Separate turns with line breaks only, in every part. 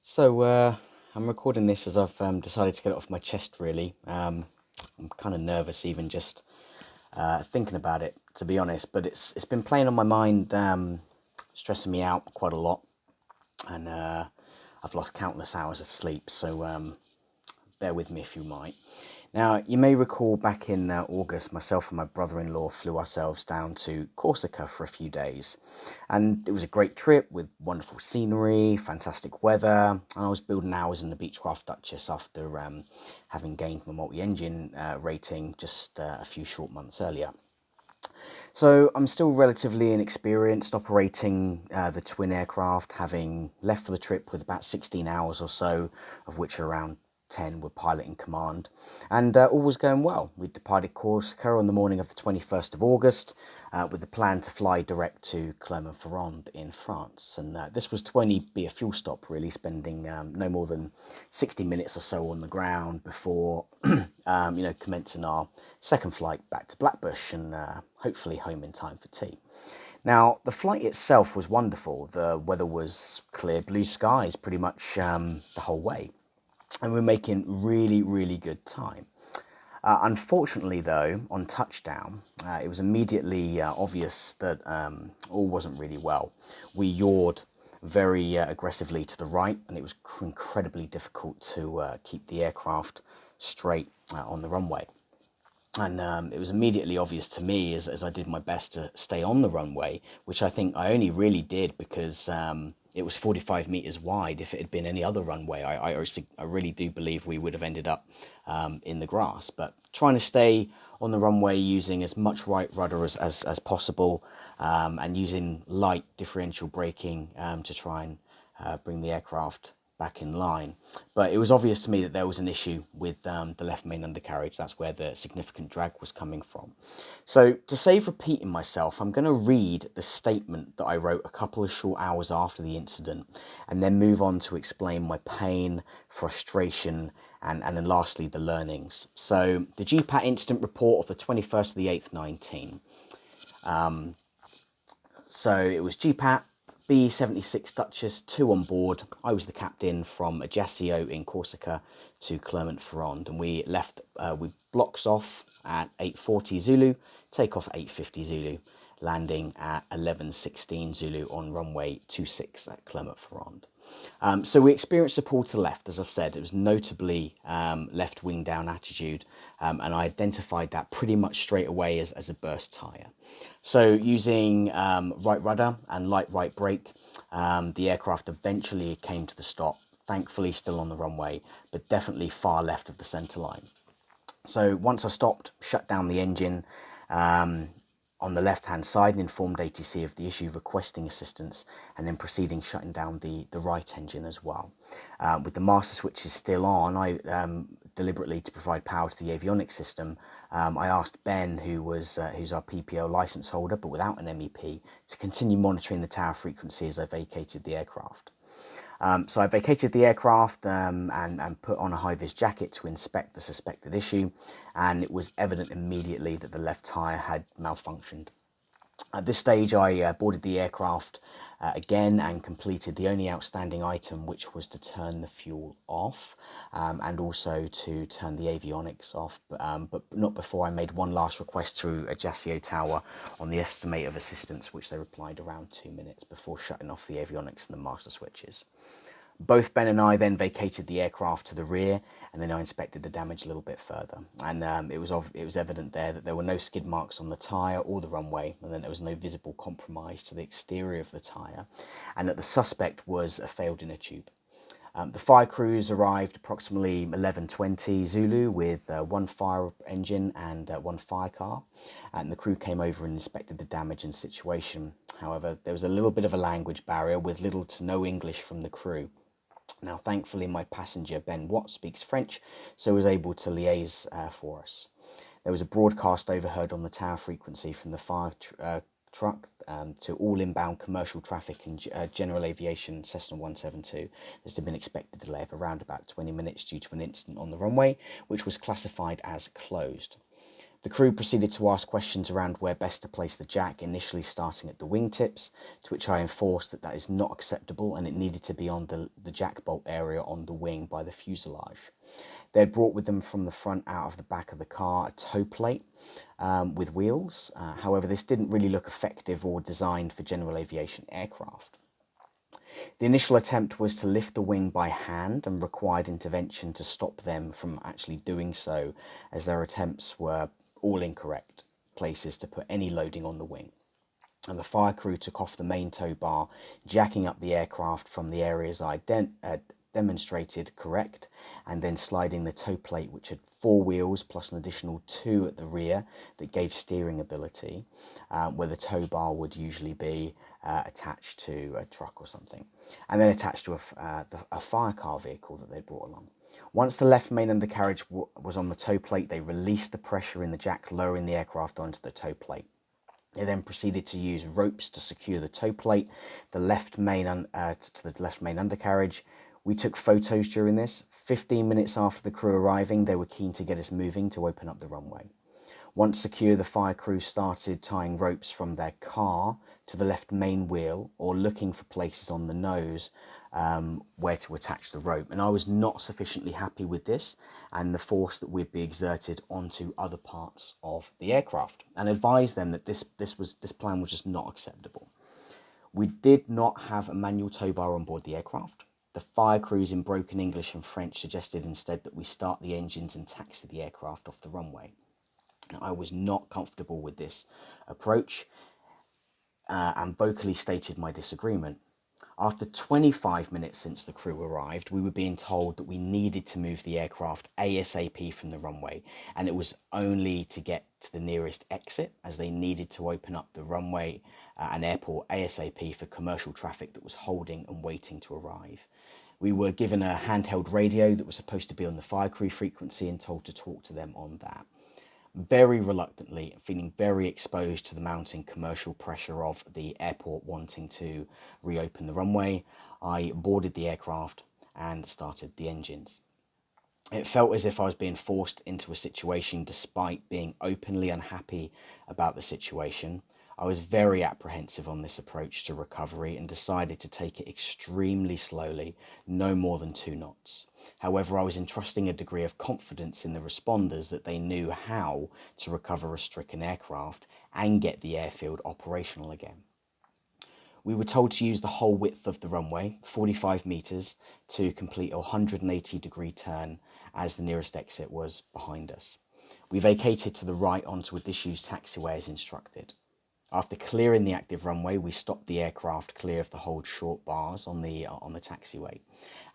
I'm recording this as I've decided to get it off my chest, really. I'm kind of nervous even just thinking about it, to be honest, but it's been playing on my mind, stressing me out quite a lot, and I've lost countless hours of sleep, so bear with me if you might. Now, you may recall back in August, myself and my brother-in-law flew ourselves down to Corsica for a few days. And it was a great trip with wonderful scenery, fantastic weather. And I was building hours in the Beechcraft Duchess after having gained my multi-engine rating just a few short months earlier. So I'm still relatively inexperienced operating the twin aircraft, having left for the trip with about 16 hours or so, of which around 10 were pilot in command. And all was going well. We departed Corsica on the morning of the 21st of August with the plan to fly direct to Clermont-Ferrand in France. And this was to only be a fuel stop, really, spending no more than 60 minutes or so on the ground before commencing our second flight back to Blackbush and hopefully home in time for tea. Now, the flight itself was wonderful. The weather was clear blue skies pretty much the whole way, and we're making really, really good time. Unfortunately, though, on touchdown, it was immediately obvious that all wasn't really well. We yawed very aggressively to the right, and it was incredibly difficult to keep the aircraft straight on the runway. And it was immediately obvious to me as I did my best to stay on the runway, which I think I only really did because it was 45 meters wide. If it had been any other runway, I really do believe we would have ended up in the grass. But trying to stay on the runway using as much right rudder as possible and using light differential braking to try and bring the aircraft back in line. But it was obvious to me that there was an issue with the left main undercarriage. That's where the significant drag was coming from. So to save repeating myself, I'm going to read the statement that I wrote a couple of short hours after the incident and then move on to explain my pain, frustration, and then lastly the learnings. So the Ggpat incident report of the 21st of the 8th, 19. So it was Ggpat, B-76 Duchess, 2 on board. I was the captain from Ajaccio in Corsica to Clermont-Ferrand, and we left with blocks off at 8:40 Zulu, takeoff 8:50 Zulu, landing at 11:16 Zulu on runway 26 at Clermont-Ferrand. So we experienced a pull to the left, as I've said. It was notably left wing down attitude, and I identified that pretty much straight away as a burst tyre. So using right rudder and light right brake, the aircraft eventually came to the stop, thankfully still on the runway, but definitely far left of the centre line. So once I stopped, shut down the engine on the left-hand side and informed ATC of the issue, requesting assistance, and then proceeding shutting down the right engine as well. With the master switches still on, I deliberately, to provide power to the avionics system, I asked Ben, who's our PPO license holder but without an MEP, to continue monitoring the tower frequency as I vacated the aircraft. So I vacated the aircraft and put on a high-vis jacket to inspect the suspected issue, and it was evident immediately that the left tyre had malfunctioned. At this stage, I boarded the aircraft again and completed the only outstanding item, which was to turn the fuel off and also to turn the avionics off, but not before I made one last request through Ajaccio Tower on the estimate of assistance, which they replied around 2 minutes before shutting off the avionics and the master switches. Both Ben and I then vacated the aircraft to the rear, and then I inspected the damage a little bit further. And it was evident there that there were no skid marks on the tyre or the runway, and then there was no visible compromise to the exterior of the tyre, and that the suspect was a failed inner tube. The fire crews arrived approximately 11:20 Zulu with one fire engine and one fire car, and the crew came over and inspected the damage and situation. However, there was a little bit of a language barrier with little to no English from the crew. Now, thankfully, my passenger, Ben Watt, speaks French, so was able to liaise for us. There was a broadcast overheard on the tower frequency from the fire truck to all inbound commercial traffic and general aviation Cessna 172. There's been expected delay of around about 20 minutes due to an incident on the runway, which was classified as closed. The crew proceeded to ask questions around where best to place the jack, initially starting at the wingtips, to which I enforced that that is not acceptable and it needed to be on the jack bolt area on the wing by the fuselage. They had brought with them from the front out of the back of the car a toe plate with wheels. However, this didn't really look effective or designed for general aviation aircraft. The initial attempt was to lift the wing by hand and required intervention to stop them from actually doing so, as their attempts were all incorrect places to put any loading on the wing. And the fire crew took off the main tow bar, jacking up the aircraft from the areas I demonstrated correct, and then sliding the tow plate, which had 4 wheels plus an additional 2 at the rear that gave steering ability, where the tow bar would usually be attached to a truck or something, and then attached to a fire car vehicle that they brought along. Once the left main undercarriage was on the tow plate, they released the pressure in the jack, lowering the aircraft onto the tow plate. They then proceeded to use ropes to secure the tow plate, to the left main undercarriage. We took photos during this. 15 minutes after the crew arriving, they were keen to get us moving to open up the runway. Once secure, the fire crew started tying ropes from their car to the left main wheel or looking for places on the nose where to attach the rope. And I was not sufficiently happy with this and the force that would be exerted onto other parts of the aircraft, and advised them that this plan was just not acceptable. We did not have a manual tow bar on board the aircraft. The fire crews in broken English and French suggested instead that we start the engines and taxi the aircraft off the runway. I was not comfortable with this approach and vocally stated my disagreement. After 25 minutes since the crew arrived, we were being told that we needed to move the aircraft ASAP from the runway, and it was only to get to the nearest exit, as they needed to open up the runway and airport ASAP for commercial traffic that was holding and waiting to arrive. We were given a handheld radio that was supposed to be on the fire crew frequency and told to talk to them on that. Very reluctantly, feeling very exposed to the mounting commercial pressure of the airport wanting to reopen the runway, I boarded the aircraft and started the engines. It felt as if I was being forced into a situation despite being openly unhappy about the situation. I was very apprehensive on this approach to recovery and decided to take it extremely slowly, no more than 2 knots. However, I was entrusting a degree of confidence in the responders that they knew how to recover a stricken aircraft and get the airfield operational again. We were told to use the whole width of the runway, 45 metres, to complete a 180-degree turn, as the nearest exit was behind us. We vacated to the right onto a disused taxiway as instructed. After clearing the active runway, we stopped the aircraft clear of the hold short bars on the taxiway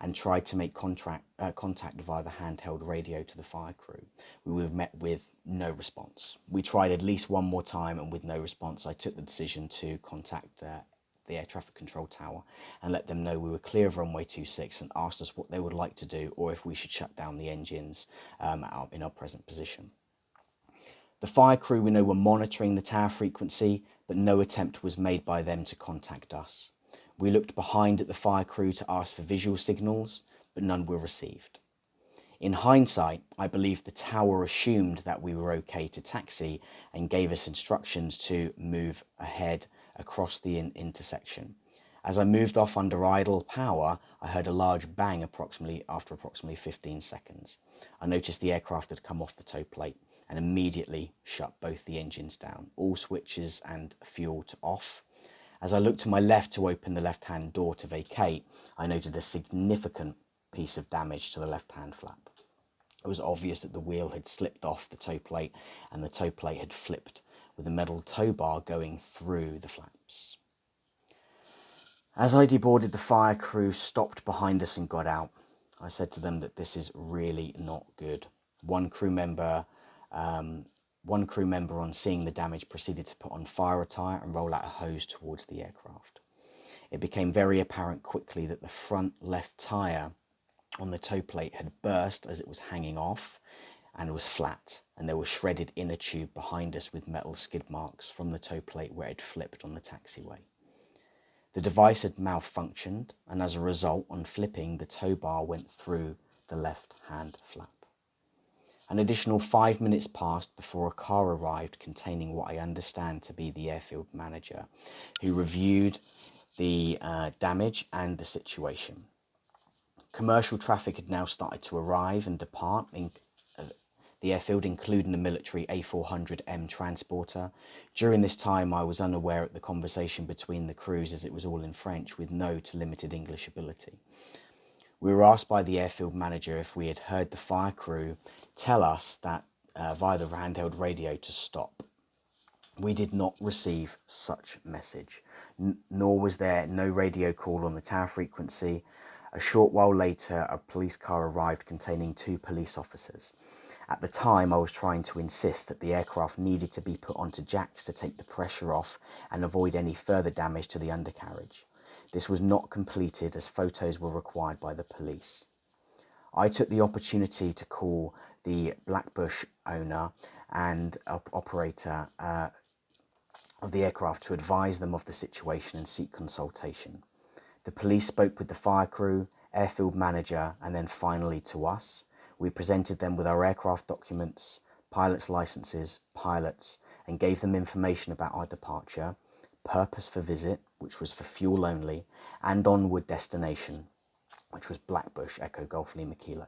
and tried to make contact via the handheld radio to the fire crew. We were met with no response. We tried at least one more time, and with no response, I took the decision to contact the air traffic control tower and let them know we were clear of runway 26 and asked us what they would like to do or if we should shut down the engines in our present position. The fire crew we know were monitoring the tower frequency, but no attempt was made by them to contact us. We looked behind at the fire crew to ask for visual signals, but none were received. In hindsight, I believe the tower assumed that we were okay to taxi and gave us instructions to move ahead across the intersection. As I moved off under idle power, I heard a large bang after approximately 15 seconds. I noticed the aircraft had come off the tow plate and immediately shut both the engines down, all switches and fuel to off. As I looked to my left to open the left-hand door to vacate, I noted a significant piece of damage to the left-hand flap. It was obvious that the wheel had slipped off the tow plate and the tow plate had flipped, with the metal tow bar going through the flaps. As I deboarded, the fire crew stopped behind us and got out. I said to them that this is really not good. One crew member on seeing the damage proceeded to put on fire attire and roll out a hose towards the aircraft. It became very apparent quickly that the front left tyre on the tow plate had burst as it was hanging off and was flat, and there was shredded inner tube behind us with metal skid marks from the tow plate where it flipped on the taxiway. The device had malfunctioned, and as a result, on flipping, the tow bar went through the left-hand flap. An additional 5 minutes passed before a car arrived containing what I understand to be the airfield manager, who reviewed the damage and the situation. Commercial traffic had now started to arrive and depart in the airfield, including the military A400M transporter. During this time, I was unaware of the conversation between the crews, as it was all in French with no to limited English ability. We were asked by the airfield manager if we had heard the fire crew tell us that via the handheld radio to stop. We did not receive such message, nor was there no radio call on the tower frequency. A short while later, a police car arrived containing 2 police officers. At the time, I was trying to insist that the aircraft needed to be put onto jacks to take the pressure off and avoid any further damage to the undercarriage. This was not completed as photos were required by the police. I took the opportunity to call the Blackbush owner and operator of the aircraft to advise them of the situation and seek consultation. The police spoke with the fire crew, airfield manager, and then finally to us. We presented them with our aircraft documents, pilots' licenses, pilots, and gave them information about our departure, purpose for visit, which was for fuel only, and onward destination, which was Blackbush, Echo Golf Lima Kilo.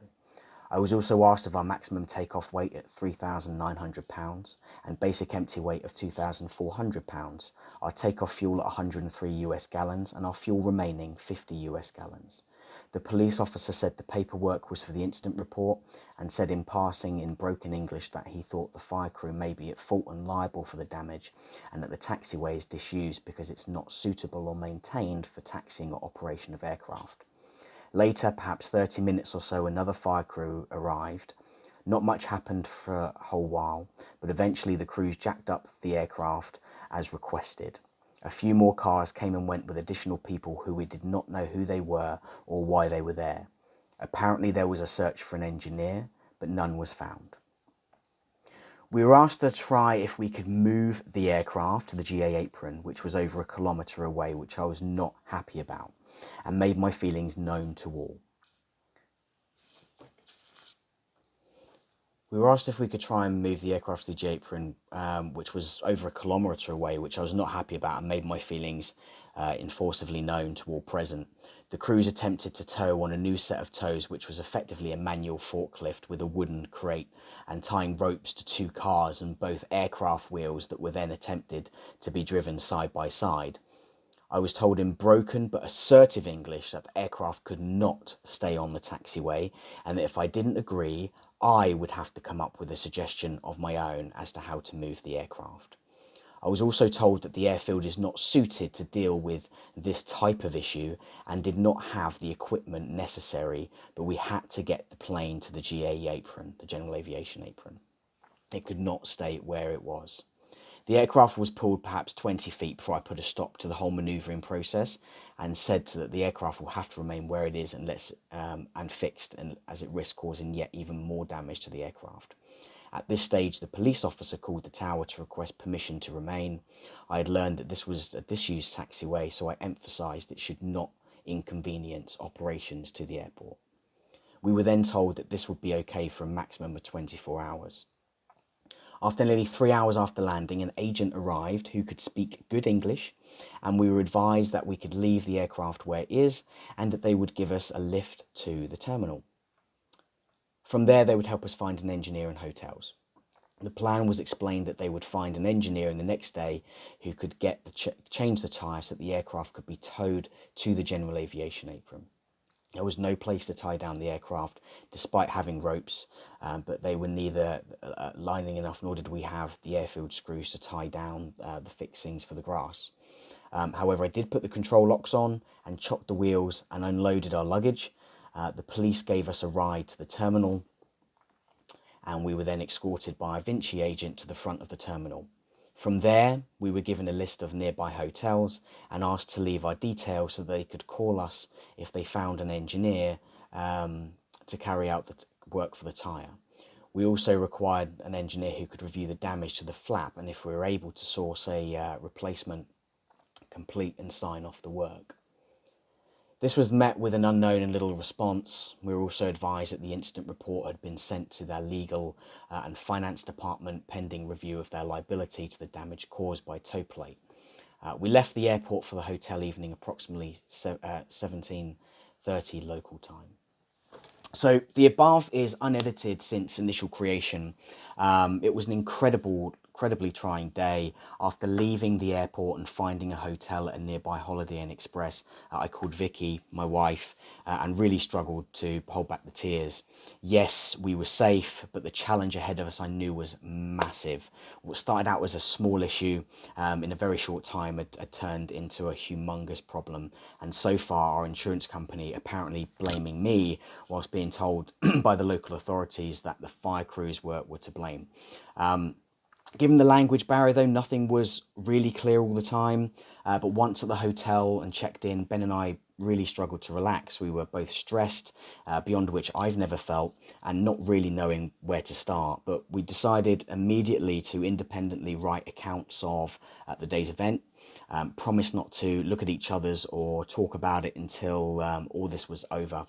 I was also asked of our maximum takeoff weight at 3,900 pounds and basic empty weight of 2,400 pounds, our takeoff fuel at 103 US gallons and our fuel remaining 50 US gallons. The police officer said the paperwork was for the incident report and said in passing in broken English that he thought the fire crew may be at fault and liable for the damage and that the taxiway is disused because it's not suitable or maintained for taxiing or operation of aircraft. Later, perhaps 30 minutes or so, another fire crew arrived. Not much happened for a whole while, but eventually the crews jacked up the aircraft as requested. A few more cars came and went with additional people who we did not know who they were or why they were there. Apparently there was a search for an engineer, but none was found. We were asked to try if we could move the aircraft to the GA apron, which was over a kilometre away, which I was not happy about, and made my feelings known to all. We were asked if we could try and move the aircraft to the GA apron, which was over a kilometre away, which I was not happy about and made my feelings enforcively known to all present. The crews attempted to tow on a new set of tows, which was effectively a manual forklift with a wooden crate and tying ropes to 2 cars and both aircraft wheels that were then attempted to be driven side by side. I was told in broken but assertive English that the aircraft could not stay on the taxiway and that if I didn't agree, I would have to come up with a suggestion of my own as to how to move the aircraft. I was also told that the airfield is not suited to deal with this type of issue and did not have the equipment necessary, but we had to get the plane to the GA apron, the General Aviation apron. It could not stay where it was. The aircraft was pulled perhaps 20 feet before I put a stop to the whole manoeuvring process and said that the aircraft will have to remain where it is and fixed, and as it risks causing yet even more damage to the aircraft. At this stage, the police officer called the tower to request permission to remain. I had learned that this was a disused taxiway, so I emphasised it should not inconvenience operations to the airport. We were then told that this would be okay for a maximum of 24 hours. After nearly 3 hours after landing, an agent arrived who could speak good English, and we were advised that we could leave the aircraft where it is and that they would give us a lift to the terminal. From there, they would help us find an engineer and hotels. The plan was explained that they would find an engineer in the next day who could get change the tyre so that the aircraft could be towed to the General Aviation apron. There was no place to tie down the aircraft, despite having ropes, but they were neither lining enough, nor did we have the airfield screws to tie down the fixings for the grass. However, I did put the control locks on and chopped the wheels and unloaded our luggage. The police gave us a ride to the terminal, and we were then escorted by a Vinci agent to the front of the terminal. From there, we were given a list of nearby hotels and asked to leave our details so they could call us if they found an engineer to carry out the work for the tyre. We also required an engineer who could review the damage to the flap and if we were able to source a replacement, complete and sign off the work. This was met with an unknown and little response. We were also advised that the incident report had been sent to their legal and finance department pending review of their liability to the damage caused by tow plate. We left the airport for the hotel evening approximately 17:30 local time. So the above is unedited since initial creation. It was an incredibly trying day. After leaving the airport and finding a hotel at a nearby Holiday Inn Express, I called Vicky, my wife, and really struggled to hold back the tears. Yes, we were safe, but the challenge ahead of us I knew was massive. What started out as a small issue, in a very short time had turned into a humongous problem. And so far, our insurance company apparently blaming me, whilst being told by the local authorities that the fire crews were to blame. Given the language barrier, though, nothing was really clear all the time. But once at the hotel and checked in, Ben and I really struggled to relax. We were both stressed, beyond which I've never felt, and not really knowing where to start. But we decided immediately to independently write accounts of the day's event. Promised not to look at each other's or talk about it until all this was over.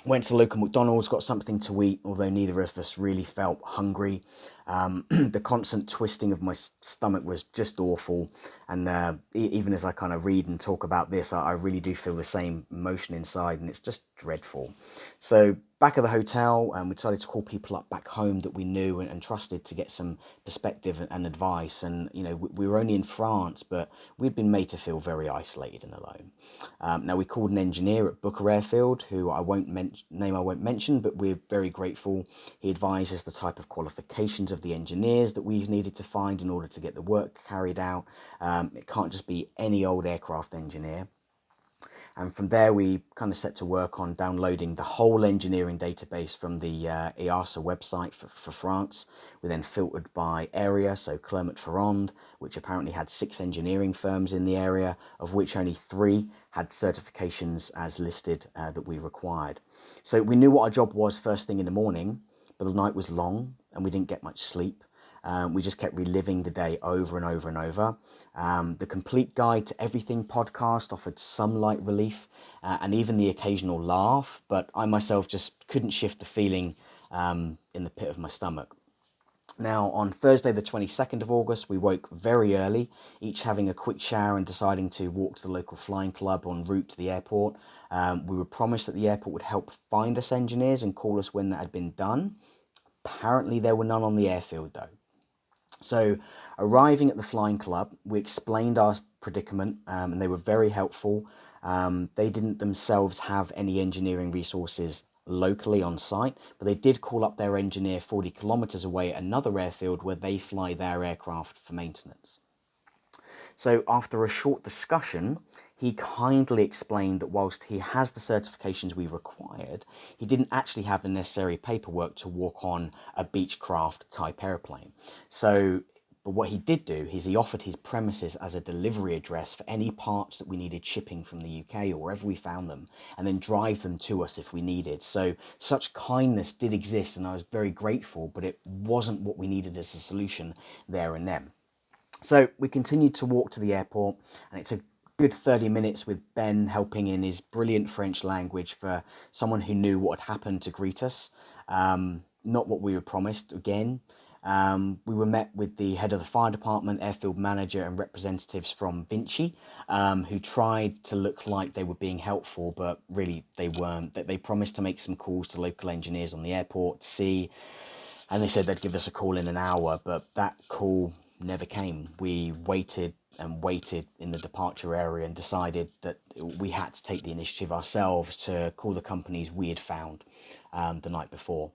Went to the local McDonald's, got something to eat, although neither of us really felt hungry. The constant twisting of my stomach was just awful. And even as I kind of read and talk about this, I really do feel the same emotion inside, and it's just dreadful. So back at the hotel, we decided to call people up back home that we knew and trusted to get some perspective and advice. And, you know, we were only in France, but we'd been made to feel very isolated and alone. Now, we called an engineer at Booker Airfield, who I won't mention, but we're very grateful. He advises the type of qualifications of the engineers that we needed to find in order to get the work carried out. It can't just be any old aircraft engineer. And from there, we kind of set to work on downloading the whole engineering database from the EASA website for France. We then filtered by area, so Clermont-Ferrand, which apparently had 6 engineering firms in the area, of which only 3 had certifications as listed that we required. So we knew what our job was first thing in the morning, but the night was long and we didn't get much sleep. We just kept reliving the day over and over and over. The Complete Guide to Everything podcast offered some light relief and even the occasional laugh, but I myself just couldn't shift the feeling in the pit of my stomach. Now, on Thursday, the 22nd of August, we woke very early, each having a quick shower and deciding to walk to the local flying club en route to the airport. We were promised that the airport would help find us engineers and call us when that had been done. Apparently, there were none on the airfield, though. So, arriving at the flying club, we explained our predicament, and they were very helpful. They didn't themselves have any engineering resources locally on site, but they did call up their engineer 40 kilometers away at another airfield where they fly their aircraft for maintenance. So after a short discussion, he kindly explained that whilst he has the certifications we required, he didn't actually have the necessary paperwork to walk on a Beechcraft type airplane. But what he did do is he offered his premises as a delivery address for any parts that we needed shipping from the UK or wherever we found them, and then drive them to us if we needed. So such kindness did exist, and I was very grateful, but it wasn't what we needed as a solution there and then. So we continued to walk to the airport, and it took good 30 minutes with Ben helping in his brilliant French language for someone who knew what had happened to greet us. Not what we were promised again. We were met with the head of the fire department, airfield manager, and representatives from Vinci, who tried to look like they were being helpful, but really they weren't. They promised to make some calls to local engineers on the airport to see, and they said they'd give us a call in an hour, but that call never came. We waited and waited in the departure area and decided that we had to take the initiative ourselves to call the companies we had found the night before.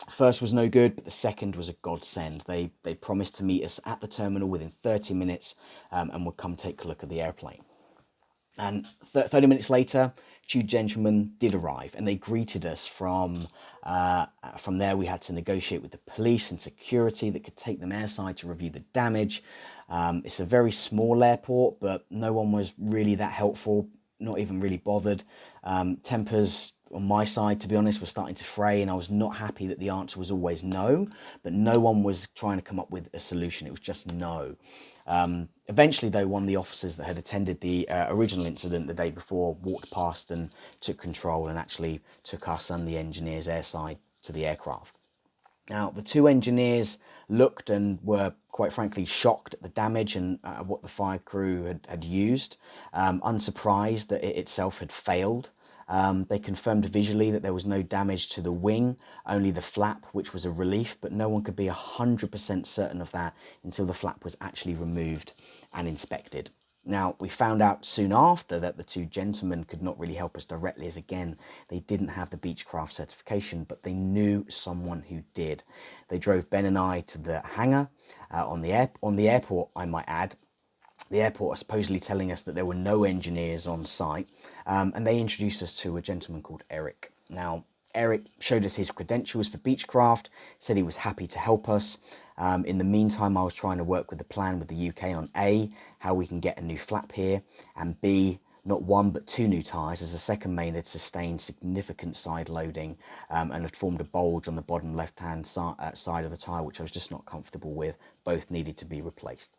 First was no good, but the second was a godsend. They promised to meet us at the terminal within 30 minutes and would come take a look at the airplane. And 30 minutes later, two gentlemen did arrive, and they greeted us. From there, we had to negotiate with the police and security that could take them airside to review the damage. It's a very small airport, but no one was really that helpful, not even really bothered. Tempers on my side, to be honest, were starting to fray, and I was not happy that the answer was always no, but no one was trying to come up with a solution. It was just no. Eventually, though, one of the officers that had attended the original incident the day before walked past and took control and actually took us and the engineers airside to the aircraft. Now, the two engineers looked and were, quite frankly, shocked at the damage and what the fire crew had used, unsurprised that it itself had failed. They confirmed visually that there was no damage to the wing, only the flap, which was a relief, but no one could be 100% certain of that until the flap was actually removed and inspected. Now, we found out soon after that the two gentlemen could not really help us directly, as again, they didn't have the Beechcraft certification, but they knew someone who did. They drove Ben and I to the hangar on the airport, I might add. The airport are supposedly telling us that there were no engineers on site, and they introduced us to a gentleman called Eric. Now, Eric showed us his credentials for Beechcraft, said he was happy to help us. In the meantime, I was trying to work with the plan with the UK on A, how we can get a new flap here, and B, not one but two new tyres, as the second main had sustained significant side loading and had formed a bulge on the bottom left-hand side of the tyre, which I was just not comfortable with. Both needed to be replaced.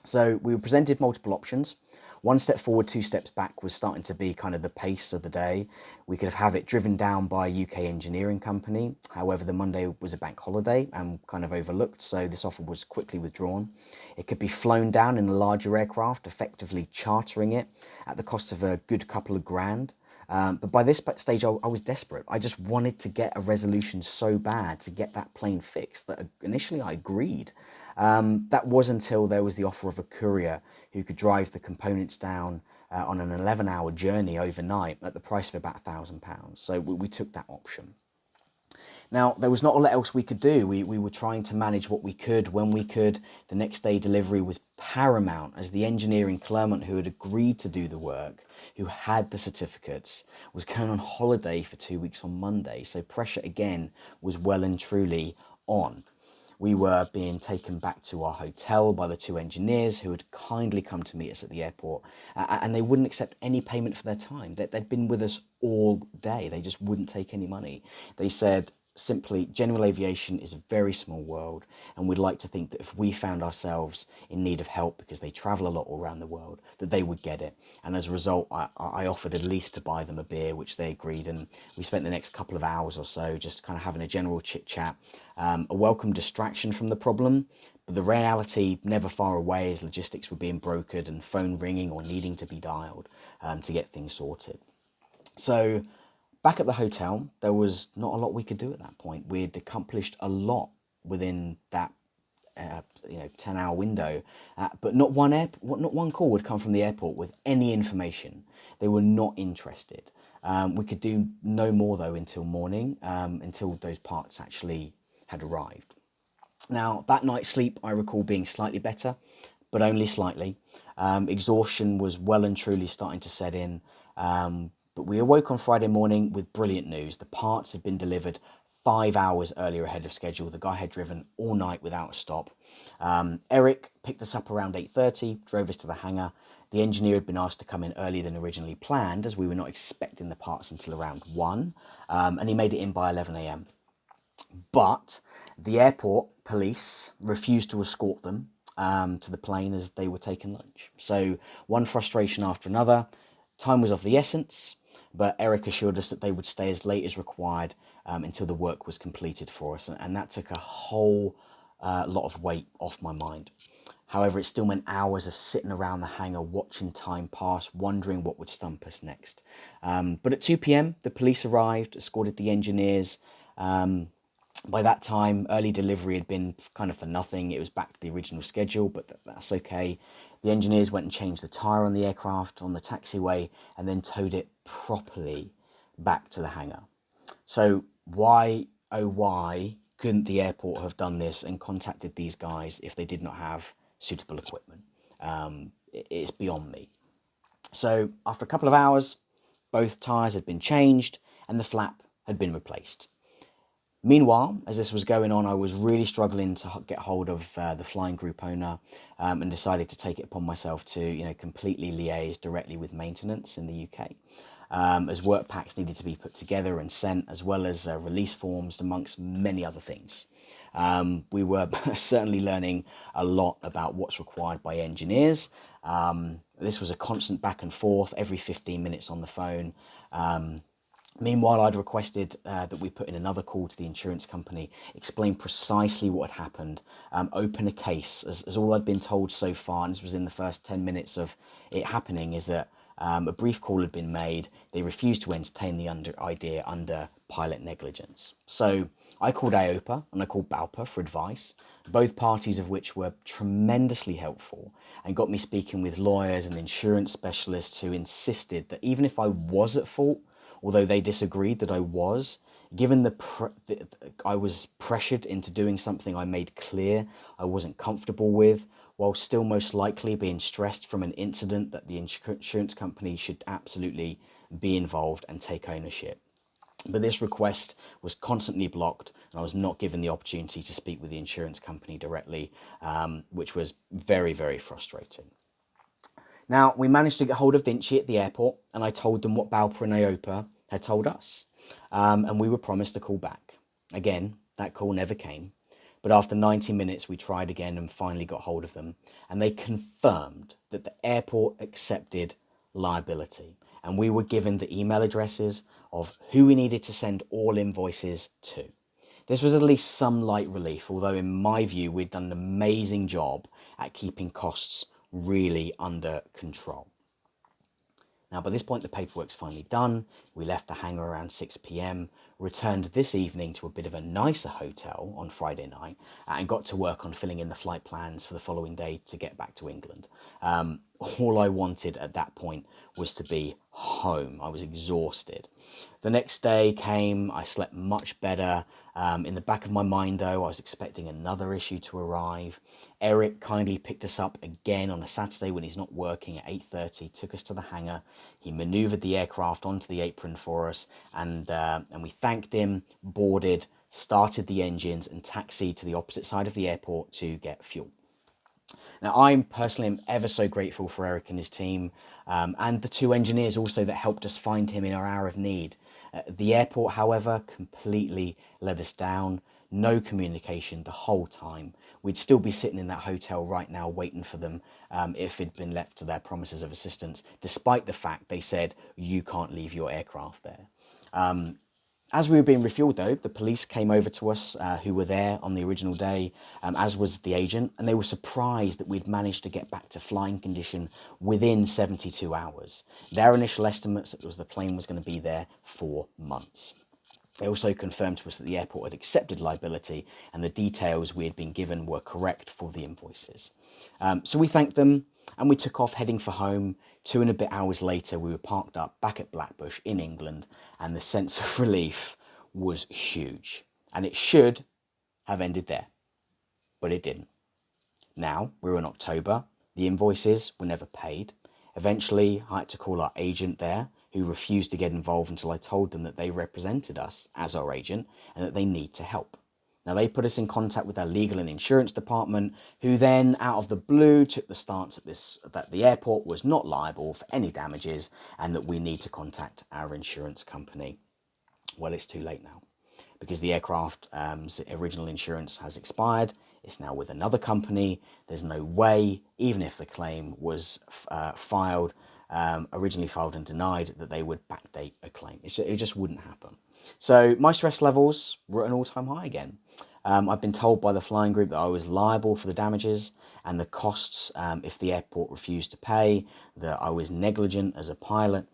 So we were presented multiple options. One step forward, two steps back was starting to be kind of the pace of the day. We could have it driven down by a UK engineering company. However, the Monday was a bank holiday and kind of overlooked, so this offer was quickly withdrawn. It could be flown down in a larger aircraft, effectively chartering it at the cost of a good couple of grand. But by this stage, I was desperate. I just wanted to get a resolution so bad to get that plane fixed that initially I agreed. That was until there was the offer of a courier who could drive the components down on an 11-hour journey overnight at the price of about £1,000. So we took that option. Now, there was not a lot else we could do. We were trying to manage what we could when we could. The next day delivery was paramount, as the engineer in Clermont who had agreed to do the work, who had the certificates, was going on holiday for 2 weeks on Monday. So pressure again was well and truly on. We were being taken back to our hotel by the two engineers who had kindly come to meet us at the airport, and they wouldn't accept any payment for their time. They'd been with us all day. They just wouldn't take any money. They said simply, general aviation is a very small world, and we'd like to think that if we found ourselves in need of help, because they travel a lot all around the world, that they would get it. And as a result, I offered at least to buy them a beer, which they agreed, and we spent the next couple of hours or so just kind of having a general chit chat, a welcome distraction from the problem, but the reality never far away as logistics were being brokered and phone ringing or needing to be dialed to get things sorted. So back at the hotel, there was not a lot we could do at that point. We'd accomplished a lot within that 10-hour window, but not one call would come from the airport with any information. They were not interested. We could do no more though until morning, until those parts actually had arrived. Now, that night's sleep I recall being slightly better, but only slightly. Exhaustion was well and truly starting to set in. But we awoke on Friday morning with brilliant news. The parts had been delivered 5 hours earlier ahead of schedule. The guy had driven all night without a stop. Eric picked us up around 8:30, drove us to the hangar. The engineer had been asked to come in earlier than originally planned, as we were not expecting the parts until around 1, and he made it in by 11 a.m. But the airport police refused to escort them to the plane as they were taking lunch. So one frustration after another. Time was of the essence, but Eric assured us that they would stay as late as required until the work was completed for us, and that took a whole lot of weight off my mind. However, it still meant hours of sitting around the hangar watching time pass, wondering what would stump us next. But at 2 p.m, the police arrived, escorted the engineers. By that time, early delivery had been kind of for nothing. It was back to the original schedule, but that's okay. The engineers went and changed the tyre on the aircraft on the taxiway and then towed it properly back to the hangar. So why, oh why, couldn't the airport have done this and contacted these guys if they did not have suitable equipment? It's beyond me. So after a couple of hours, both tyres had been changed and the flap had been replaced. Meanwhile, as this was going on, I was really struggling to get hold of the flying group owner and decided to take it upon myself to, completely liaise directly with maintenance in the UK. as work packs needed to be put together and sent, as well as release forms, amongst many other things. We were certainly learning a lot about what's required by engineers. This was a constant back and forth every 15 minutes on the phone. Meanwhile, I'd requested that we put in another call to the insurance company, explain precisely what had happened, open a case, as all I'd been told so far, and this was in the first 10 minutes of it happening, is that a brief call had been made. They refused to entertain the idea under pilot negligence. So I called AOPA and I called Ggpat for advice, both parties of which were tremendously helpful and got me speaking with lawyers and insurance specialists who insisted that even if I was at fault, although they disagreed that I was, given I was pressured into doing something I made clear I wasn't comfortable with, while still most likely being stressed from an incident, that the insurance company should absolutely be involved and take ownership. But this request was constantly blocked, and I was not given the opportunity to speak with the insurance company directly, which was very, very frustrating. Now, we managed to get hold of Vinci at the airport, and I told them what Ggpat and AOPA had told us, and we were promised a call back. Again, that call never came, but after 90 minutes we tried again and finally got hold of them, and they confirmed that the airport accepted liability, and we were given the email addresses of who we needed to send all invoices to. This was at least some light relief, although in my view we'd done an amazing job at keeping costs really under control. Now, by this point, the paperwork's finally done. We left the hangar around 6 p.m, returned this evening to a bit of a nicer hotel on Friday night, and got to work on filling in the flight plans for the following day to get back to England. All I wanted at that point was to be home. I was exhausted. The next day came, I slept much better. In the back of my mind, though, I was expecting another issue to arrive. Eric kindly picked us up again on a Saturday when he's not working at 8:30, took us to the hangar. He manoeuvred the aircraft onto the apron for us, and we thanked him, boarded, started the engines, and taxied to the opposite side of the airport to get fuel. Now, I personally am ever so grateful for Eric and his team, and the two engineers also that helped us find him in our hour of need. The airport, however, completely let us down. No communication the whole time. We'd still be sitting in that hotel right now waiting for them if it'd been left to their promises of assistance, despite the fact they said, you can't leave your aircraft there. As we were being refueled, though, the police came over to us who were there on the original day, as was the agent, and they were surprised that we'd managed to get back to flying condition within 72 hours. Their initial estimates was the plane was going to be there for months. They also confirmed to us that the airport had accepted liability and the details we had been given were correct for the invoices. So we thanked them and we took off heading for home. 2 and a bit hours later, we were parked up back at Blackbush in England, and the sense of relief was huge. And it should have ended there, but it didn't. Now, we're in October. The invoices were never paid. Eventually, I had to call our agent there, who refused to get involved until I told them that they represented us as our agent and that they need to help. Now, they put us in contact with our legal and insurance department, who then, out of the blue, took the stance that the airport was not liable for any damages and that we need to contact our insurance company. Well, it's too late now, because the aircraft's original insurance has expired. It's now with another company. There's no way, even if the claim was originally filed and denied, that they would backdate a claim. It just wouldn't happen. So my stress levels were at an all-time high again. I've been told by the flying group that I was liable for the damages and the costs if the airport refused to pay, that I was negligent as a pilot,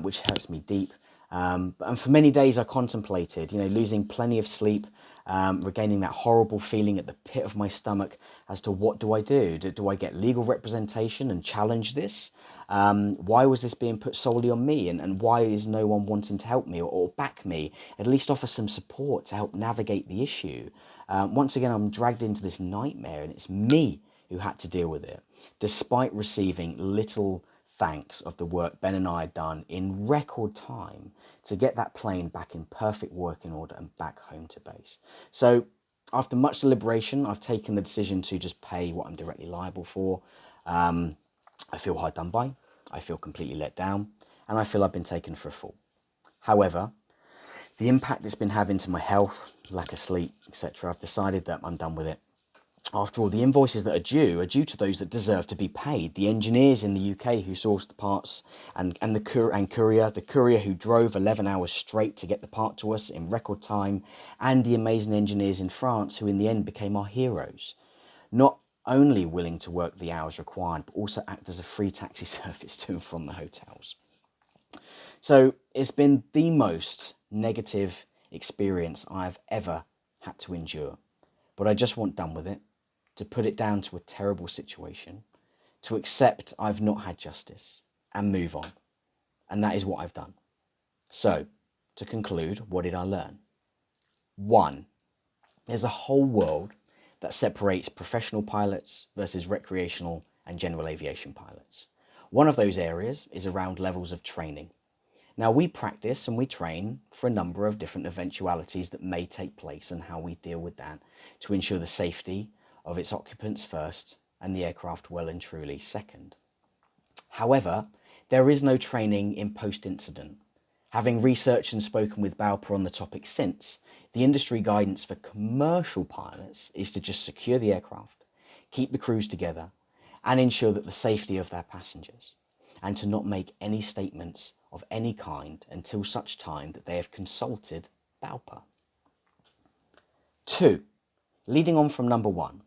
which hurts me deep. And for many days I contemplated, losing plenty of sleep, regaining that horrible feeling at the pit of my stomach as to what do I do? Do I get legal representation and challenge this? Why was this being put solely on me? And why is no one wanting to help me or back me, at least offer some support to help navigate the issue? Once again, I'm dragged into this nightmare, and it's me who had to deal with it, despite receiving little thanks of the work Ben and I had done in record time to get that plane back in perfect working order and back home to base. So after much deliberation, I've taken the decision to just pay what I'm directly liable for. I feel hard done by. I feel completely let down. and I feel I've been taken for a fool. However, the impact it's been having to my health, lack of sleep, etc., I've decided that I'm done with it. After all, the invoices that are due to those that deserve to be paid. The engineers in the UK who sourced the parts and the courier who drove 11 hours straight to get the part to us in record time, and the amazing engineers in France who in the end became our heroes. Not only willing to work the hours required, but also act as a free taxi service to and from the hotels. So it's been the most negative experience I've ever had to endure. But I just want done with it, to put it down to a terrible situation, to accept I've not had justice and move on. And that is what I've done. So, to conclude, what did I learn? 1. There's a whole world that separates professional pilots versus recreational and general aviation pilots. One of those areas is around levels of training. Now, we practice and we train for a number of different eventualities that may take place and how we deal with that to ensure the safety of its occupants first and the aircraft well and truly second. However, there is no training in post-incident. Having researched and spoken with Ggpat on the topic since, the industry guidance for commercial pilots is to just secure the aircraft, keep the crews together, and ensure that the safety of their passengers, and to not make any statements of any kind until such time that they have consulted Ggpat. 2. Leading on from number 1,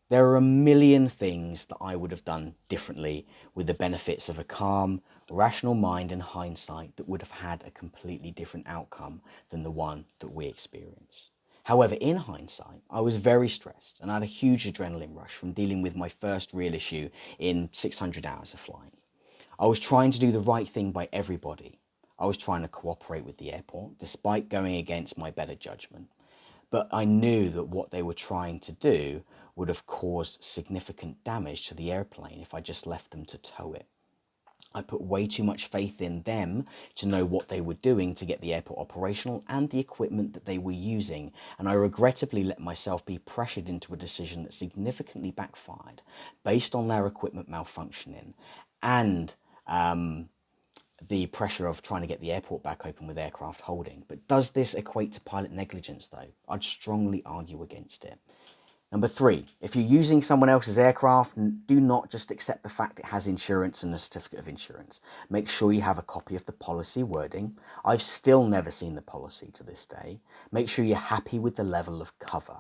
there are a million things that I would have done differently with the benefits of a calm, rational mind and hindsight that would have had a completely different outcome than the one that we experience. However, in hindsight, I was very stressed and I had a huge adrenaline rush from dealing with my first real issue in 600 hours of flying. I was trying to do the right thing by everybody. I was trying to cooperate with the airport, despite going against my better judgment. But I knew that what they were trying to do would have caused significant damage to the airplane if I just left them to tow it. I put way too much faith in them to know what they were doing to get the airport operational and the equipment that they were using, and I regrettably let myself be pressured into a decision that significantly backfired based on their equipment malfunctioning and the pressure of trying to get the airport back open with aircraft holding. But does this equate to pilot negligence though? I'd strongly argue against it. Number 3, if you're using someone else's aircraft, do not just accept the fact it has insurance and a certificate of insurance. Make sure you have a copy of the policy wording. I've still never seen the policy to this day. Make sure you're happy with the level of cover.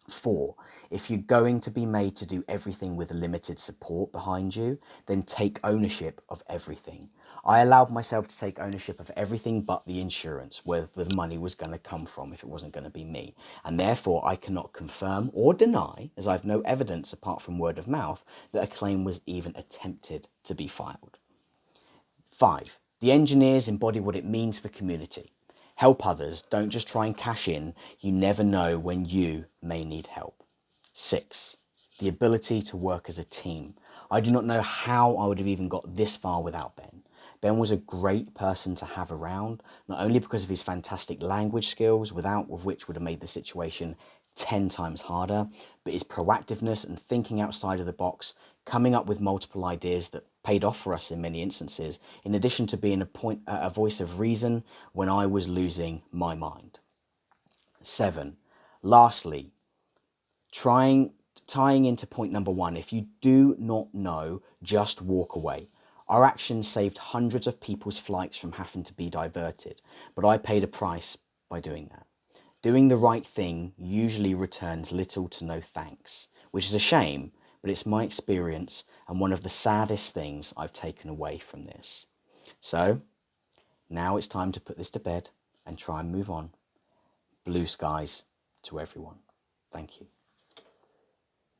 4, if you're going to be made to do everything with limited support behind you, then take ownership of everything. I allowed myself to take ownership of everything but the insurance, where the money was going to come from if it wasn't going to be me. And therefore, I cannot confirm or deny, as I've no evidence apart from word of mouth, that a claim was even attempted to be filed. 5, the engineers embody what it means for community. Help others, don't just try and cash in. You never know when you may need help. 6, the ability to work as a team. I do not know how I would have even got this far without Ben. Ben was a great person to have around, not only because of his fantastic language skills, without of which would have made the situation 10 times harder, but his proactiveness and thinking outside of the box, coming up with multiple ideas that paid off for us in many instances, in addition to being a voice of reason when I was losing my mind. 7, lastly, tying into point number 1, if you do not know, just walk away. Our actions saved hundreds of people's flights from having to be diverted, but I paid a price by doing that. Doing the right thing usually returns little to no thanks, which is a shame, but it's my experience and one of the saddest things I've taken away from this. So, now it's time to put this to bed and try and move on. Blue skies to everyone. Thank you.